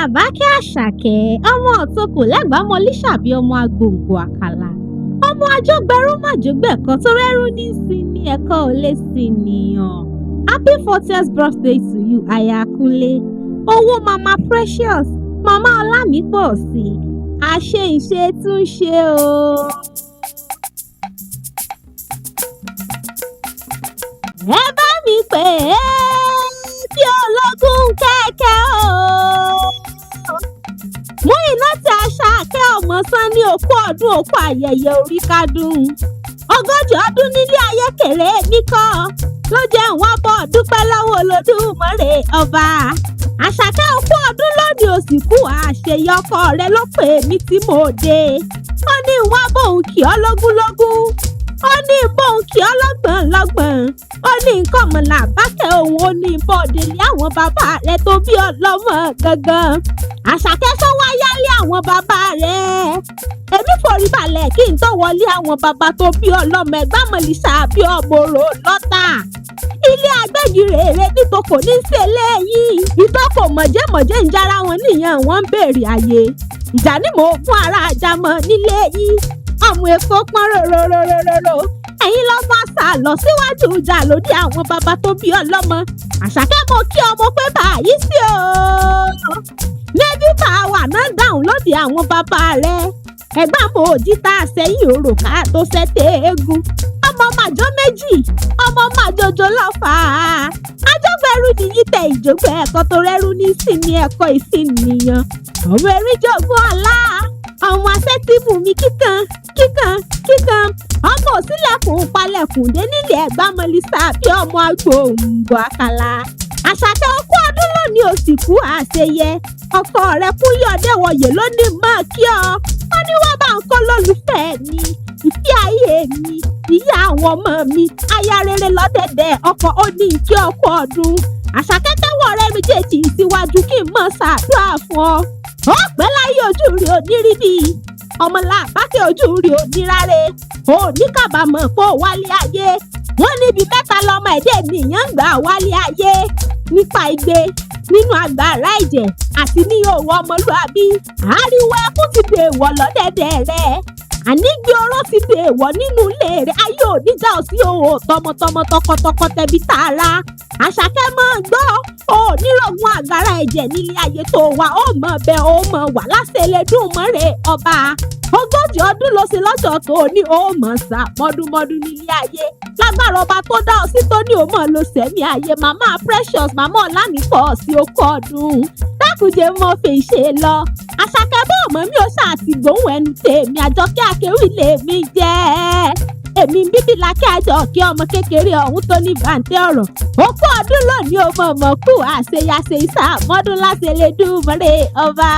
Làbákẹ́ Àṣàkẹ́ ọmọ Ìtoko lẹ́gbàá mọ́líṣàbí ọmọ agbòǹgbò àkàlà ọmọ àjọgbẹ̀rún màjọgbẹ̀kọ tó rẹ́rú ní sinmi ẹ̀kọ́ ò lè sin nìyàn. Happy 40th birthday to you aya Kúnlé. Owó mama Precious mama Ọlámípọ̀sí àṣe ìṣe tún ṣe o. Ẹ bá mi pè é tí ológun kẹ̀kẹ́ o. Mú iná tí Àṣàkẹ́ ọmọ Sanni òkú ọdún òkú ayẹyẹ orí kádùn. 40 ọdún nílé ayé kéré mi kọ́ ló jẹ́ ìwọ́n bọ̀ dúpẹ́ lọ́wọ́ Olódùmarè ọba. Àṣàkẹ́ òkú ọdún lónìí òsìkú àṣeyọkọ rẹ ló pè mí tí mo dé. Ó ní ìwọ́n bòun kì ọ́ lógúnlógún. Ó ní bóun kì ọ́ lọ́gbọ̀nlọ́gbọ̀n. Ó ní nǹkan mọ̀ Làbákẹ́ òun ó ní bọ́ọ̀dẹ̀lì àwọn bàbá rẹ̀ tó bí ọlọ́mọ gangan. Àṣàkẹ́ sọ wá yálé àwọn bàbá rẹ̀. Èmi forí balẹ̀ kí n tó wọlé àwọn bàbá tó bí ọlọ́mọ Ẹ̀gbá mọ̀lísà bí ọmọọ̀rọ̀ lọ́tà. Ilé agbẹ́girèrè nítòkò ní sẹ́lẹ̀ yìí. Ìtòkò mọ̀jẹ́mọ̀jẹ́ ń jára wọn nìyẹn wọ́n ń béèrè àyè. Ìjà ni mò ń fún ara àjàmọ̀ nílé yìí. Ọmọ èkó pọ́n rororororo. Ẹ̀yin lọ máa sà lọ síwájú ìjà lòdì àwọn bàbá tó bí ọlọ́mọ. Àṣàkẹ́ mo kí ọmọ pé báyìí sí o. Navy power náà dáhùn lòdì àwọn bàbá rẹ̀. Ẹ̀gbá mo òjì tá a sẹ́yìn òrò ká tó ṣẹ́tẹ̀ eégún. Ọmọ màjọ méjì ọmọ màjọjọ lọ́fà. Àjọgbẹ̀rú nìyí tẹ ìjọgbẹ́ ẹ̀kọ́ tó rẹ́rú ní sinmi ẹ̀kọ́ ìsìnìyàn. Ọmọ eríjọgbọ́n ọ̀la ọmọ asẹ́tìmù mi kíkan. Ọmọ òsínlẹ̀kùn palẹ̀kùn dé nílé Ẹ̀gbá mọ̀lísà bí ọmọ agbòǹgbò àkàlà. Àṣàkẹ́ òkú ọdún lónìí òsìkú àṣeyẹ. Ọkọ rẹ̀ Kúnlé Ọdẹ́wọyè ló ní mọ́ kí ọ. Wọ́n ní wọ́n bá ń kọ́ lólùfẹ́ mi. Ìfẹ́ ayé mi, ìyá àwọn ọmọ mi, aya rere lọ́dẹ̀dẹ̀ ọkọ ó ní kí ọkọ ọdún. Àṣàkẹ́ tẹ́wọ́ rẹ̀ méjèèjì síwájú kí n mọ̀ ṣàdúrà fún ọ. Ó pẹ́ láyé ojú rẹ̀ ò ní rí bí. Ọmọ Làbákẹ́ ojú rẹ̀ ò ní ráre. Ó ní kábàámọ̀ kó wálé ayé. Wọ́n níbi mẹ́ta lọ́mọ ẹ̀dẹ́ ènìyàn ń gbà wálé ayé. Nípa igbe, nínú agbára ẹ̀jẹ̀ àti ní òwò ọmọlúàbí. Ariwo ẹkún ti dèèwọ̀ lọ́dẹ̀dẹ̀ rẹ̀. Ànígbé oró ti dèèwọ̀ nínú ilé rẹ̀. Ayé oníjà ò sí òwò tọmọtọmọ tọkọtọkọ tẹbí tààrà. Àṣàkẹ́ máa gbọ́ onírògùn àgbára ẹ̀jẹ̀ nílé ayé tó wà ó mọ̀ bẹ́ẹ̀ ó mọ̀ wà láṣẹ Elédùmarè ọba. 40 ọdún ló ṣe lọ́jọ́ tó ní ó mọ̀ sá mọ́dúnmọ́dún nílé ayé. Lágbára ọba tó dá ọ sí tó ní ó mọ̀ ló sẹ̀mí ayé. Màmá Precious màmá Ọlámípọ̀sí okú ọdún. Dákùjẹ́ mọ́ fè ṣe lọ. Àṣàkẹ́ bọ́ ọmọ mi ó ṣàtìgbóhùn ẹnu tèmi Àjọké Akéwì lèmi jẹ́. Èmi bíbí Lákẹ́ Àjọké ọmọ kékeré ọ̀hún tó ní bàǹtẹ́ ọ̀rọ̀. Okú ọdún lónìí ó mọ̀ mọ̀ kú àṣeyàṣe ìsàmọ́dún láṣẹ Elédùmarè ọba.